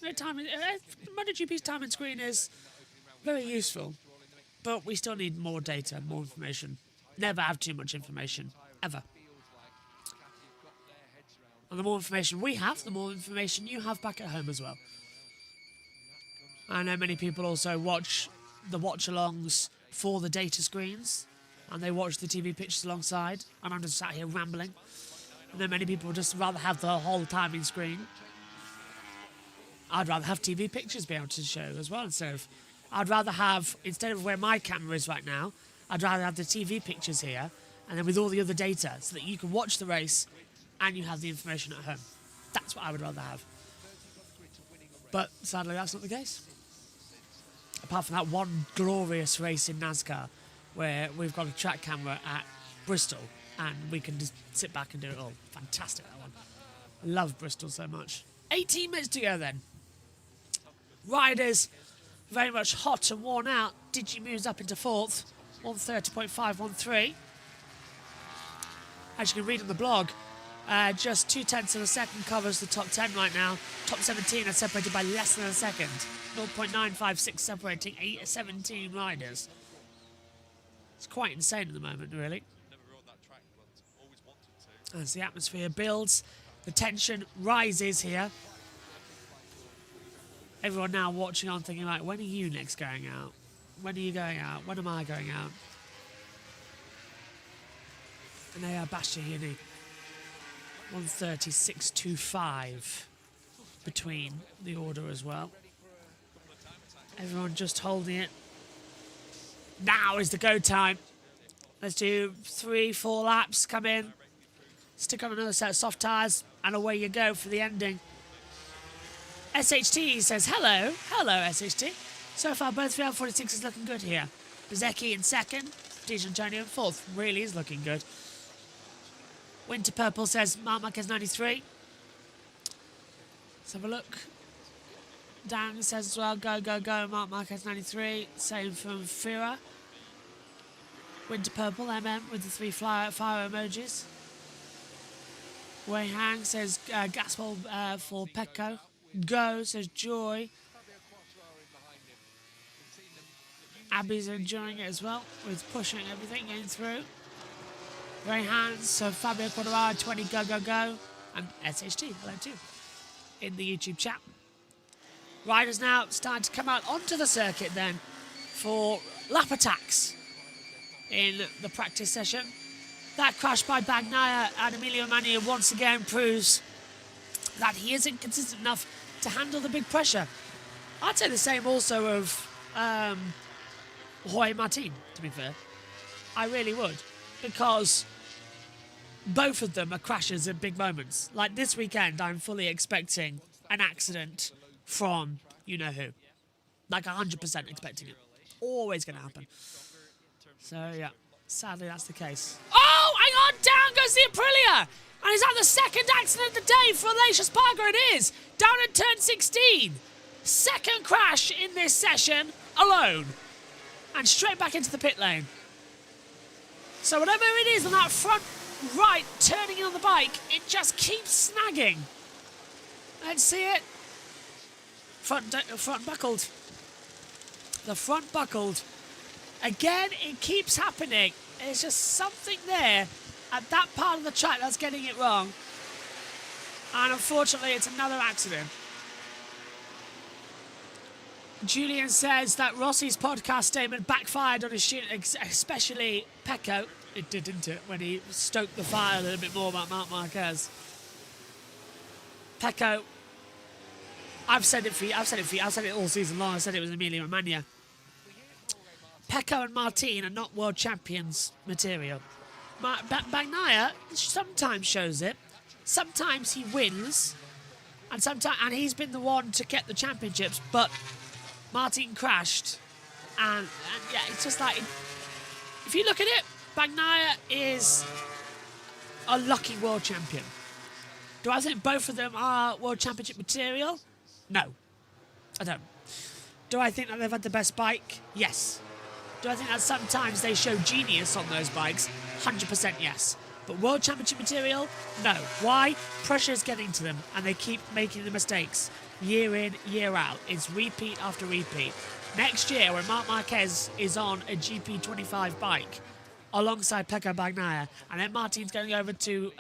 MotoGP's timing screen is very useful, but we still need more data, more information. Never have too much information, ever. And the more information we have, the more information you have back at home as well. I know many people also watch the watch-alongs for the data screens, and they watch the TV pictures alongside, and I'm just sat here rambling. And then many people would just rather have the whole timing screen. I'd rather have TV pictures be able to show as well I'd rather have, instead of where my camera is right now, I'd rather have the TV pictures here, and then with all the other data, so that you can watch the race and you have the information at home. That's what I would rather have. But sadly, that's not the case. Apart from that one glorious race in NASCAR, where we've got a track camera at Bristol, and we can just sit back and do it all. Fantastic, that one. I love Bristol so much. 18 minutes to go then. Riders very much hot and worn out. Digi moves up into 4th, 1:30.513. As you can read on the blog, just 0.2 of a second covers the top 10 right now. Top 17 are separated by less than a second. 0.956 separating 17 riders. It's quite insane at the moment, really. As the atmosphere builds, the tension rises here. Everyone now watching on thinking, like, when are you next going out? When are you going out? When am I going out? And they are Bastianini. 1:36.25 between the order as well. Everyone just holding it. Now is the go time. Let's do 3-4 laps, come in, stick on another set of soft tyres, and away you go for the ending. SHT says, hello. Hello, SHT. So far, both 346 is looking good here. Bezecchi in second, Di Antonio in fourth. Really is looking good. Winter Purple says, Marc Marquez 93. Let's have a look. Dan says as well, go, go, go, Marc Marquez 93. Same from Fira. Winter Purple, MM, with the 3 fire emojis. Wei Hang says, Gaspol for Pecco. Go, says Joy. Abby's enjoying it as well, with pushing everything, getting through. Ray Hands, so Fabio Quadraro, 20, go, go, go. And SHT, hello too, in the YouTube chat. Riders now starting to come out onto the circuit then for lap attacks in the practice session. That crash by Bagnaia and Emilio Mania once again proves that he isn't consistent enough to handle the big pressure. I'd say the same also of Jorge Martin, to be fair. I really would, because both of them are crashes at big moments. Like this weekend, I'm fully expecting an accident from you-know-who. Like 100% expecting it. Always going to happen. So, yeah, sadly that's the case. Oh, hang on, down goes the Aprilia! And is that the second accident of the day for Aleix Espargaro? It is! Down at turn 16. Second crash in this session, alone. And straight back into the pit lane. So whatever it is on that front right, turning in on the bike, it just keeps snagging. Let's see it. Front buckled. The front buckled. Again, it keeps happening. There's just something there at that part of the track that's getting it wrong. And unfortunately, it's another accident. Julian says that Rossi's podcast statement backfired on his student, especially Pecco. It did, didn't it, when he stoked the fire a little bit more about Marc Marquez. Pecco, I've said it all season long. I said it was Emilio Romagna. Pecco and Martin are not world champions material. Bagnaia sometimes shows it. Sometimes he wins, and he's been the one to get the championships. But Martin crashed, and yeah, it's just like, if you look at it, Bagnaia is a lucky world champion. Do I think both of them are world championship material? No, I don't. Do I think that they've had the best bike? Yes. Do I think that sometimes they show genius on those bikes? 100% yes. But world championship material? No. Why? Pressure is getting to them, and they keep making the mistakes year in, year out. It's repeat after repeat. Next year, when Marc Marquez is on a GP25 bike alongside Pecco Bagnaia, and then Martin's going over to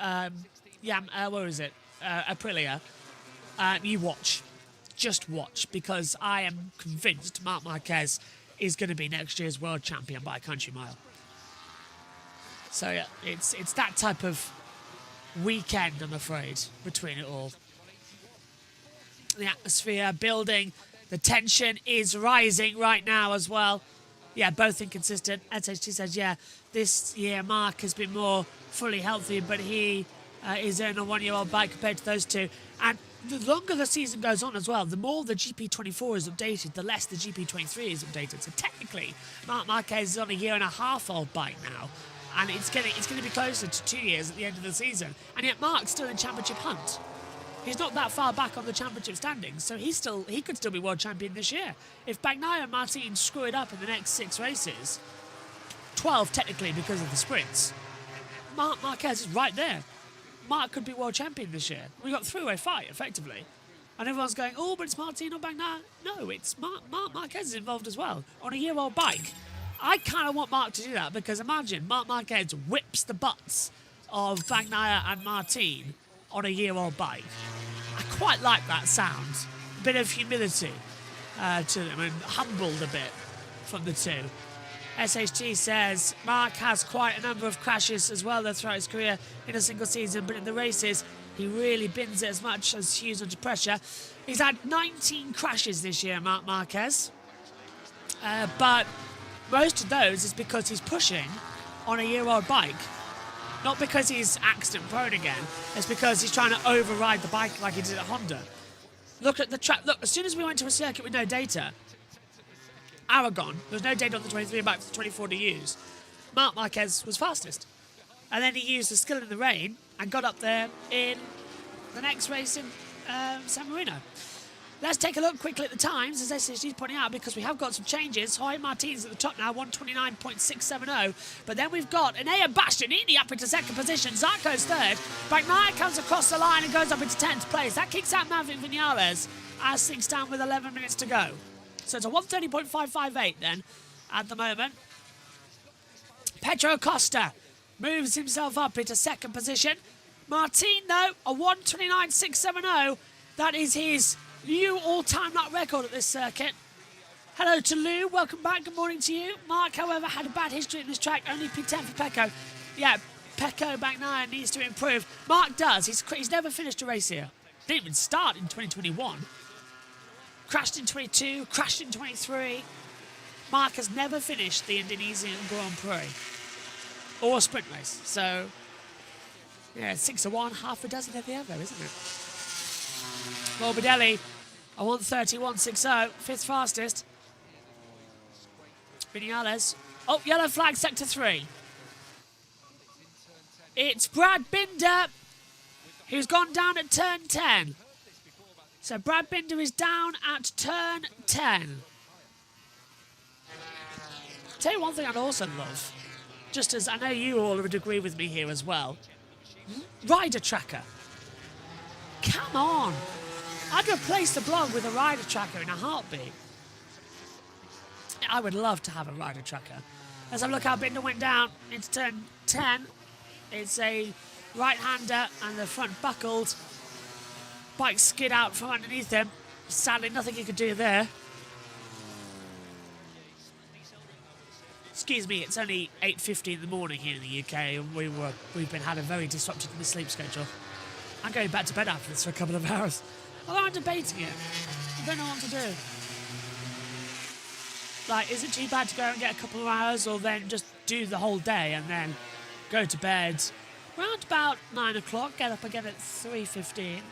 Aprilia, you watch. Just watch, because I am convinced Marc Marquez is going to be next year's world champion by a country mile. So yeah, it's that type of weekend, I'm afraid, between it all. The atmosphere building, the tension is rising right now as well. Yeah, both inconsistent. SHT says, yeah, this year Marc has been more fully healthy, but he is on a one-year-old bike compared to those two. And the longer the season goes on as well, the more the GP24 is updated, the less the GP23 is updated. So technically, Marc Marquez is on a year-and-a-half-old bike now, and it's going to be closer to 2 years at the end of the season. And yet Marc's still in championship hunt. He's not that far back on the championship standings, so he could still be world champion this year. If Bagnaia and Martin screw it up in the next 6 races, 12 technically because of the sprints, Marc Marquez is right there. Marc could be world champion this year. We got three-way fight, effectively. And everyone's going, oh, but it's Martin or Bagnaia. No, it's Marc Marquez is involved as well, on a year-old bike. I kind of want Marc to do that, because imagine Marc Marquez whips the butts of Bagnaia and Martin on a year-old bike. I quite like that sound. A bit of humility to them, and humbled a bit from the two. SHT says Marc has quite a number of crashes as well throughout his career in a single season, but in the races he really bins it as much as Hughes under pressure. He's had 19 crashes this year, Marc Marquez. but most of those is because he's pushing on a year-old bike. Not because he's accident-prone again. It's because he's trying to override the bike like he did at Honda. Look at the track. Look, as soon as we went to a circuit with no data, Aragon, there was no data on the 23 bike for the 24 to use. Marc Marquez was fastest. And then he used the skill in the rain and got up there in the next race in San Marino. Let's take a look quickly at the times, as SSG's pointing out, because we have got some changes. Jorge Martin's at the top now, 129.670. But then we've got Enea Bastianini up into second position. Zarco's third. Bagnaia comes across the line and goes up into 10th place. That kicks out Maverick Vinales as things stand with 11 minutes to go. So it's a 130.558 then at the moment. Pedro Costa moves himself up into second position. Martin, though, a 129.670. That is his new all-time lap record at this circuit. Hello to Lou, welcome back, good morning to you. Mark, however, had a bad history in this track, only P10 for Pecco. Yeah, Pecco Bagnaia needs to improve. Mark does, he's never finished a race here. Didn't even start in 2021. Crashed in 22, crashed in 23. Mark has never finished the Indonesian Grand Prix. Or a sprint race, so... yeah, 6-1, half a dozen of the other, isn't it? Morbidelli, a 130.160, fifth fastest. Vinales. Oh, yellow flag, sector 3. It's Brad Binder, who's gone down at turn 10. So Brad Binder is down at turn 10. Tell you one thing I'd also love, just as I know you all would agree with me here as well, rider tracker. Come on. I'd replace the blog with a rider tracker in a heartbeat. I would love to have a rider tracker. As I look how Binder went down into turn 10, it's a right-hander and the front buckled. Bike skid out from underneath him. Sadly, nothing he could do there. Excuse me, it's only 8:50 in the morning here in the UK, and we've been had a very disrupted sleep schedule. I'm going back to bed after this for a couple of hours. Although I'm debating it. I don't know what to do. Like, is it too bad to go and get a couple of hours, or then just do the whole day and then go to bed around about 9 o'clock, get up again at 3:15,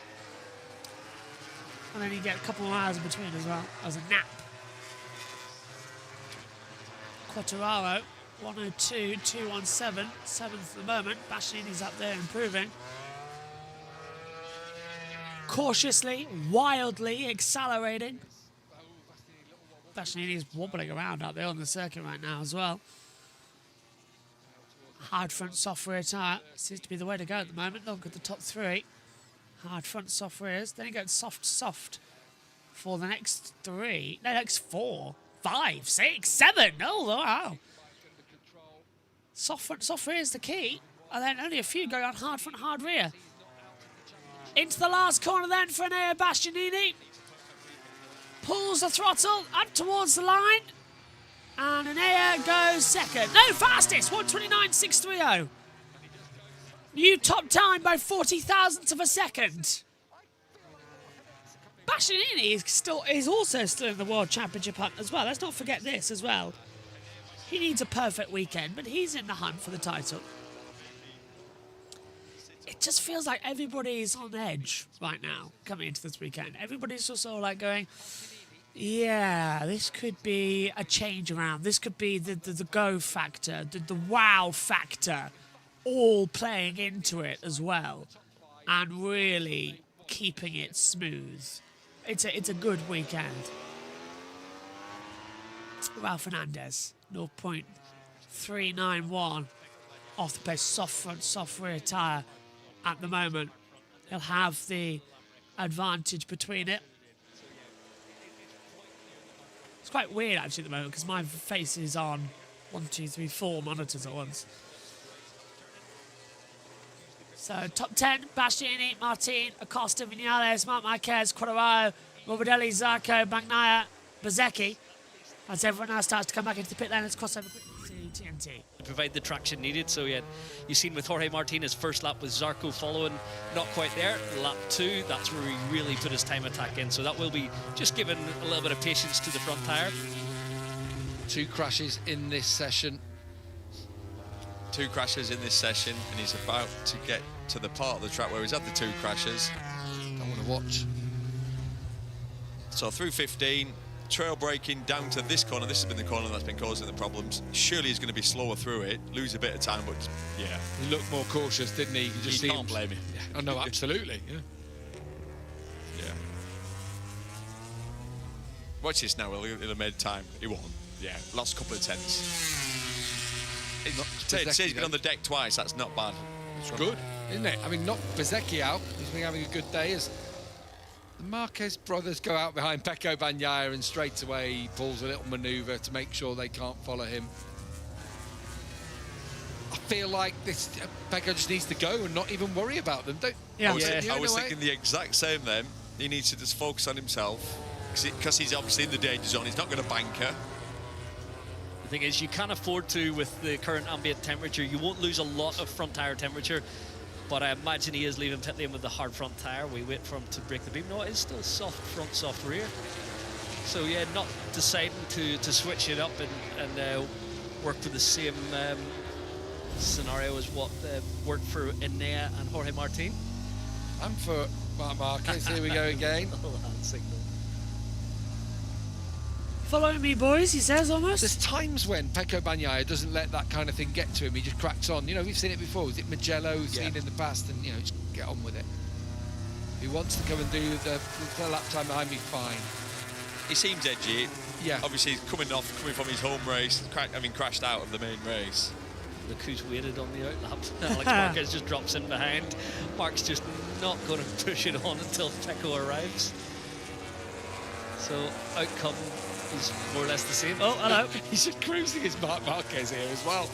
and then you get a couple of hours in between as well as a nap. Quartararo, 102.217, 7th at the moment. Bastianini's up there improving. Cautiously, wildly accelerating. Bastianini's wobbling around out there on the circuit right now as well. Hard front, soft rear tyre seems to be the way to go at the moment. Look at the top 3. Hard front, soft rears. Then you go soft for the next 3. No, next 4, 5, 6, 7. Oh, wow. Soft front, soft rear is the key. And then only a few going on hard front, hard rear. Into the last corner then for Enea Bastianini. Pulls the throttle up towards the line. And Enea goes second. No, fastest, 129.630. New top time by 40 thousandths of a second. Bastianini is also still in the World Championship hunt as well. Let's not forget this as well. He needs a perfect weekend, but he's in the hunt for the title. It just feels like everybody's on edge right now coming into this weekend. Everybody's just sort of like going, yeah, this could be a change around. This could be the go factor, the wow factor, all playing into it as well and really keeping it smooth. It's a good weekend. Raul Fernandez, 0.391 off the pace, soft front, soft rear tyre. At the moment, he'll have the advantage between it. It's quite weird actually at the moment because my face is on 1, 2, 3, 4 monitors at once. So top 10, Bastianini, Martin, Acosta, Vinales, Marc Marquez, Quartararo, Morbidelli, Zarco, Bagnaia, Bezzecchi. As everyone now starts to come back into the pit lane, let's cross over quickly to TNT. To provide the traction needed, so you've seen with Jorge Martinez first lap with Zarco following, not quite there. Lap 2, that's where he really put his time attack in, so that will be just giving a little bit of patience to the front tyre. 2 crashes in this session. 2 crashes in this session, and he's about to get to the part of the track where he's had the 2 crashes. Don't want to watch. So through 15, trail braking down to this corner. This has been the corner that's been causing the problems. Surely he's going to be slower through it, lose a bit of time, but yeah. He looked more cautious, didn't he? You just see can't him. blame him. Yeah. Oh, no, absolutely. Yeah. Yeah. Watch this now, he'll have made time. He won't. Yeah, last couple of tenths. He's been on the deck twice, that's not bad. It's good, isn't it? I mean, not Bezzecchi out. He's been having a good day as the Marquez brothers go out behind Pecco Bagnaia, and straight away he pulls a little manoeuvre to make sure they can't follow him. I feel like this Pecco just needs to go and not even worry about them. I was thinking the exact same then. He needs to just focus on himself because he's obviously in the danger zone. He's not going to banker. The thing is, you can't afford to with the current ambient temperature. You won't lose a lot of front tyre temperature, but I imagine he is leaving pit lane with the hard front tyre. We wait for him to break the beam. No, it is still soft front, soft rear. So yeah, not deciding to switch it up and work with the same scenario as what worked for Enea and Jorge Martin. I'm for Marc Marquez. Here we go again. Following me, boys, he says almost. There's times when Pecco Bagnaia doesn't let that kind of thing get to him. He just cracks on. You know, we've seen it before. Was it Mugello? We've seen in the past, and, you know, just get on with it. If he wants to come and do the lap time behind me, fine. He seems edgy. Yeah. Obviously, he's coming from his home race, having crashed out of the main race. Look who's waited on the outlap. Alex Marquez just drops in behind. Mark's just not going to push it on until Pecco arrives. So outcome is more or less the same. Oh, hello. He's just cruising his Marc Marquez here as well.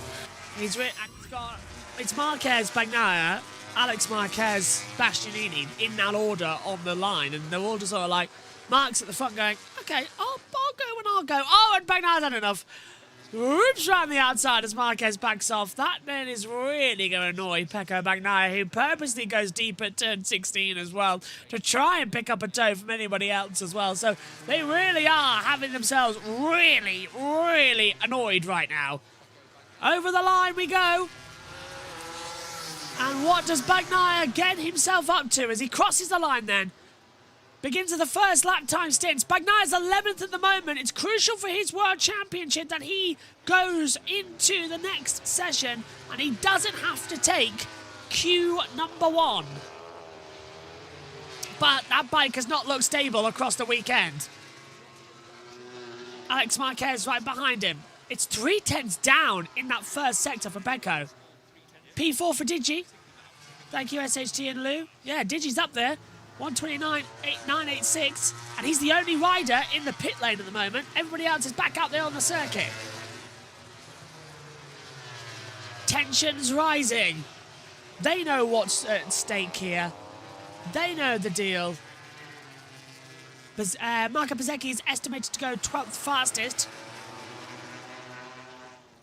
It's Marquez, Bagnaia, Alex Marquez, Bastianini in that order on the line, and they're all just sort of like, Mark's at the front going, okay, I'll go when I'll go. Oh, and Bagnaia's had enough. Whoops, round the outside as Marquez backs off. That then is really going to annoy Pecco Bagnaia, who purposely goes deep at turn 16 as well to try and pick up a toe from anybody else as well. So they really are having themselves really, really annoyed right now. Over the line we go. And what does Bagnaia get himself up to as he crosses the line then? Begins with the first lap time stints. Bagnaia's 11th at the moment. It's crucial for his World Championship that he goes into the next session and he doesn't have to take Q number 1. But that bike has not looked stable across the weekend. Alex Marquez right behind him. It's 3/10 down in that first sector for Pecco. P4 for Digi. Thank you, SHT and Lou. Yeah, Digi's up there. 129.986, and he's the only rider in the pit lane at the moment. Everybody else is back out there on the circuit. Tensions rising. They know what's at stake here. They know the deal. Marco Bezzecchi is estimated to go 12th fastest.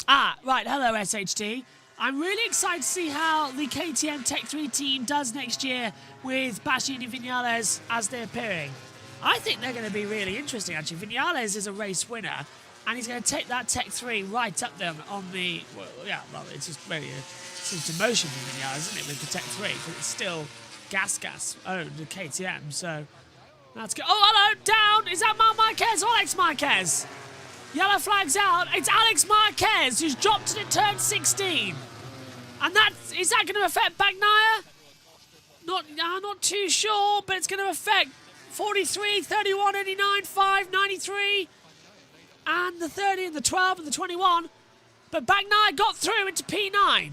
Right. Hello, SHT. I'm really excited to see how the KTM Tech 3 team does next year with Bastianini Vinales as they're appearing. I think they're going to be really interesting, actually. Vinales is a race winner, and he's going to take that Tech 3 right up there on the... Well, it's just really a demotion for Vinales, isn't it, with the Tech 3, but it's still gas owned the KTM, so that's good. Oh, hello, down! Is that Marc Marquez or Alex Marquez? Yellow flag's out. It's Alex Marquez who's dropped it at turn 16. And is that going to affect Bagnaia? Not too sure, but it's going to affect 43, 31, 89, 5, 93, and the 30 and the 12 and the 21. But Bagnaia got through into P9.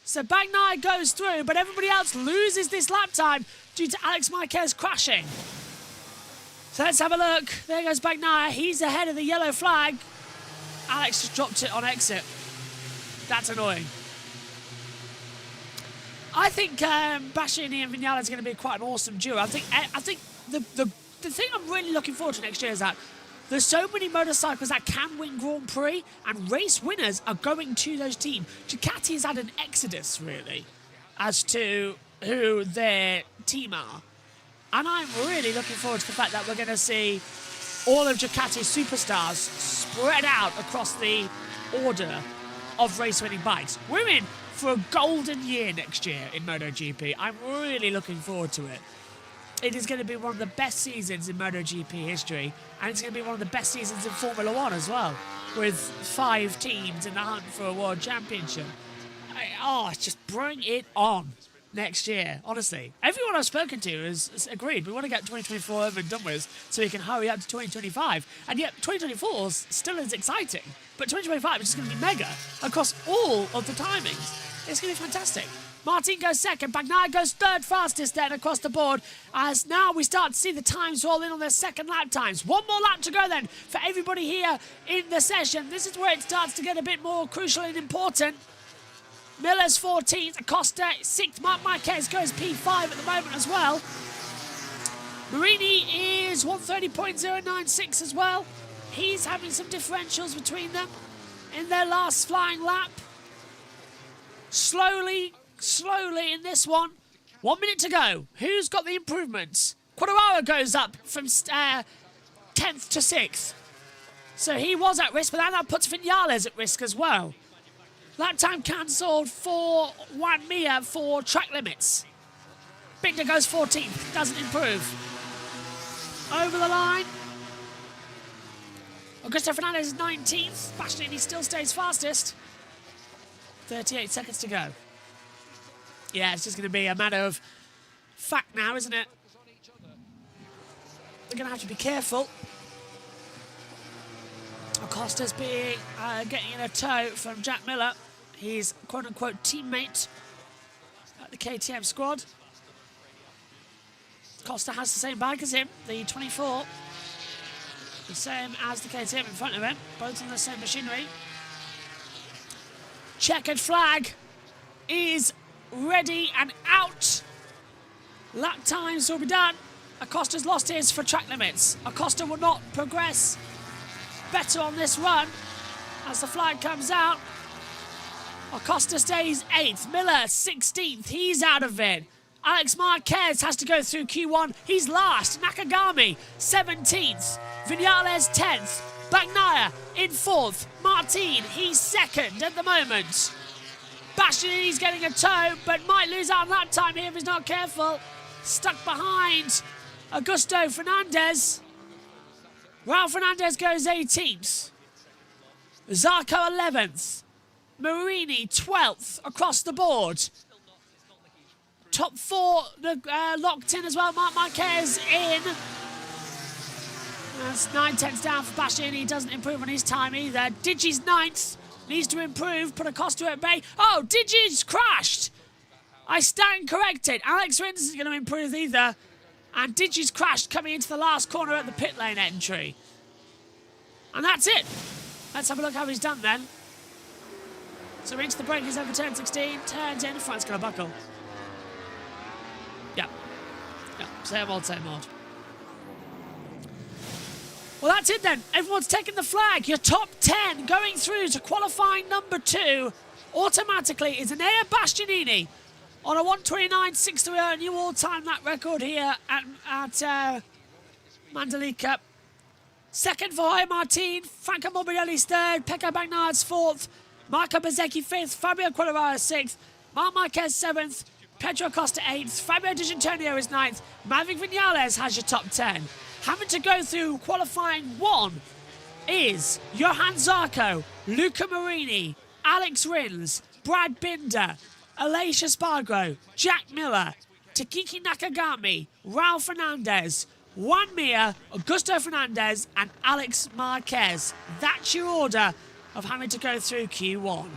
So Bagnaia goes through, but everybody else loses this lap time due to Alex Marquez crashing. So let's have a look. There goes Bagnaia. He's ahead of the yellow flag. Alex just dropped it on exit. That's annoying. I think Bastianini and Vinales are going to be quite an awesome duo. I think the thing I'm really looking forward to next year is that there's so many motorcycles that can win Grand Prix, and race winners are going to those teams. Ducati has had an exodus, really, as to who their team are. And I'm really looking forward to the fact that we're going to see all of Ducati's superstars spread out across the order of race-winning bikes. We're in for a golden year next year in MotoGP. I'm really looking forward to it. It is going to be one of the best seasons in MotoGP history, and it's going to be one of the best seasons in Formula One as well, with 5 teams in the hunt for a world championship. Just bring it on next year, honestly. Everyone I've spoken to has agreed. We want to get 2024 over and done with so we can hurry up to 2025. And yet 2024 still is exciting, but 2025 is just going to be mega across all of the timings. It's going to be fantastic. Martin goes second, Bagnaia goes third fastest then across the board, as now we start to see the times roll in on their second lap times. One more lap to go then for everybody here in the session. This is where it starts to get a bit more crucial and important. Miller's 14th, Acosta 6th, Marc Marquez goes P5 at the moment as well. Marini is 130.096 as well. He's having some differentials between them in their last flying lap. Slowly in this one. 1 minute to go. Who's got the improvements? Quartararo goes up from 10th to 6th. So he was at risk, but that now puts Vinales at risk as well. Lap time cancelled for Juan Mir for track limits. Binder goes 14th, doesn't improve. Over the line. Augusto Fernandez is 19th. Bastianini still stays fastest. 38 seconds to go. Yeah, it's just going to be a matter of fact now, isn't it? They're going to have to be careful. Acosta's getting in a tow from Jack Miller, his quote-unquote teammate at the KTM squad. Costa has the same bike as him, the 24. The same as the KTM in front of him, both on the same machinery. Checkered flag is ready and out. Lap times will be done. Acosta's lost his for track limits. Acosta will not progress better on this run as the flag comes out. Acosta stays 8th. Miller 16th. He's out of it. Alex Marquez has to go through Q1. He's last. Nakagami 17th. Vinales 10th. Bagnaia in 4th. Martin, he's 2nd at the moment. Bastianini's getting a tow, but might lose out on lap time here if he's not careful. Stuck behind Augusto Fernandez. Raul Fernandez goes 18th. Zarco 11th. Marini 12th across the board. Top 4 locked in as well. Marc Marquez in. That's 9/10 down for Bastianini. Doesn't improve on his time either. Digi's 9th. Needs to improve. Put Acosta at bay. Oh, Digi's crashed. I stand corrected. Alex Rins isn't going to improve either. And Digi's crashed coming into the last corner at the pit lane entry. And that's it. Let's have a look how he's done then. So into the break, he's over turn 16. Turns in. Front's going to buckle. Yeah. Same old. Well, that's it then. Everyone's taken the flag. Your top 10 going through to qualifying number 2 automatically is Enea Bastianini on a 1:29.630, a new all-time lap record here at Mandalika. 2nd for Jorge Martin. Franco Morbidelli's 3rd. Pecco Bagnaia's 4th. Marco Bezzecchi 5th. Fabio Quartararo 6th. Marc Marquez 7th. Pedro Acosta 8th. Fabio Di Giannantonio is 9th. Maverick Vinales has your top 10. Having to go through qualifying 1 is Johan Zarco, Luca Marini, Alex Rins, Brad Binder, Aleix Espargaro, Jack Miller, Takiki Nakagami, Raul Fernandez, Juan Mir, Augusto Fernandez, and Alex Marquez. That's your order of having to go through Q1.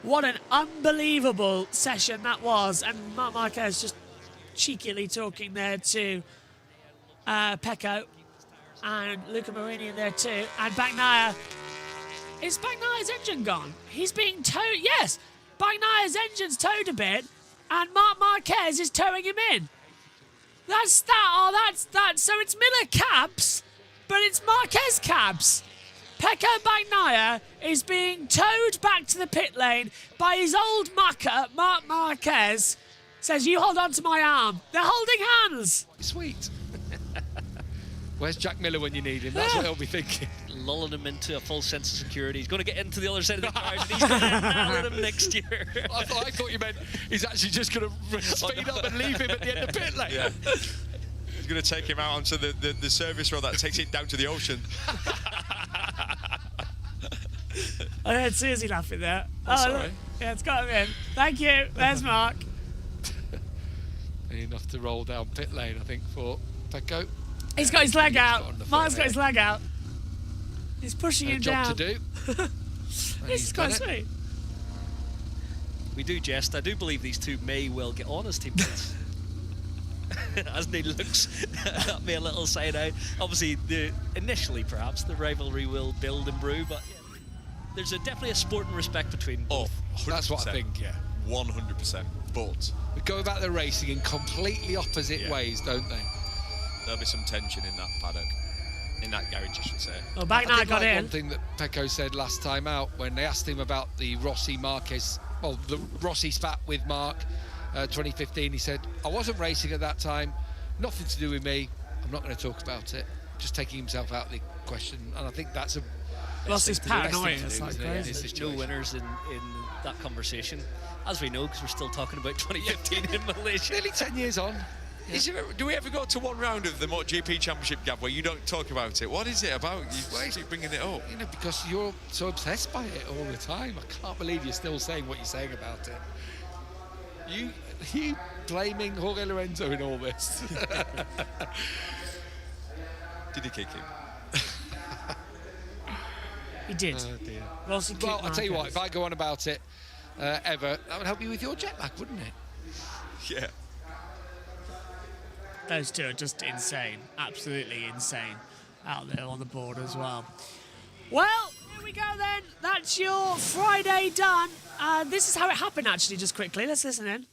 What an unbelievable session that was. And Marc Marquez just cheekily talking there to Pecco and Luca Marini in there too. And Bagnaia. Is Bagnaia's engine gone? He's being towed. Yes, Bagnaia's engine's towed a bit and Marc Marquez is towing him in. That's that. Oh, that's that. So it's Miller cabs, but it's Marquez cabs. Pecco Bagnaia is being towed back to the pit lane by his old mucker, Marc Marquez. Says, you hold on to my arm. They're holding hands. Sweet. Where's Jack Miller when you need him? That's what he'll be thinking. Lulling him into a false sense of security. He's going to get into the other side of the garage and he's going to nail him next year. I thought you meant he's actually just going to speed up and leave him at the end of pit lane. Yeah. He's going to take him out onto the service road that takes it down to the ocean. I heard Susie laughing there. That's look. all right. Yeah, it's got him in. Thank you. There's Mark. Enough to roll down pit lane, I think, for Pecco. He's got his leg He's out. got on the Mark's foot got his leg out. He's pushing him job down. to do. This is quite sweet. We do jest. I do believe these two may well get on as teammates. As Neil looks at me a little side out. Obviously, initially perhaps the rivalry will build and brew, but yeah, there's definitely a sport and respect between both. That's what I think, yeah. 100%. But We go about the racing in completely opposite ways, don't they? there'll be some tension in that paddock, in that garage, I should say. Well, I Bagnaia did got like in. one thing that Pecco said last time out when they asked him about the Rossi Marquez, well, the Rossi spat with Mark 2015. He said, I wasn't racing at that time, nothing to do with me, I'm not going to talk about it, just taking himself out of the question. And I think that's a Rossi's paranoia. to do, It's like isn't it? crazy. It's There's no winners in that conversation, as we know, because we're still talking about 2015 in Malaysia. nearly 10 years on. Do we ever go to one round of the MotoGP Championship, Gav, where you don't talk about it? What is it about? You keep bringing it up. You know, because you're so obsessed by it all the time. I can't believe you're still saying what you're saying about it. You blaming Jorge Lorenzo in all this. Did he kick him? He did. Oh dear. Rossi kicked Well, I'll tell you what, Marquez. if I go on about it ever, that would help you with your jet lag, wouldn't it? Yeah. Those two are just insane. Absolutely insane out there on the board as well. Well, here we go then. That's your Friday done. This is how it happened, actually, just quickly. Let's listen in.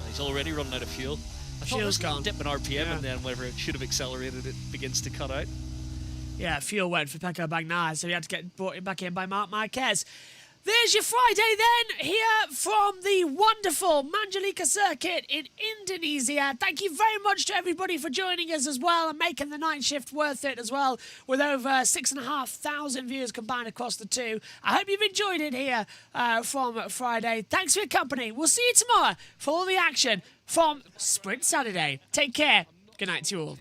He's already running out of fuel. I thought Fuel's it was gone. dip in RPM, Yeah. and then whenever it should have accelerated, it begins to cut out. Yeah, fuel went for Pecco Bagnaia, so he had to get brought back in by Marc Marquez. There's your Friday then, here from the wonderful Mandalika circuit in Indonesia. Thank you very much to everybody for joining us as well and making the night shift worth it as well, with over 6,500 viewers combined across the two. I hope you've enjoyed it here from Friday. Thanks for your company. We'll see you tomorrow for all the action from Sprint Saturday. Take care. Good night to you all.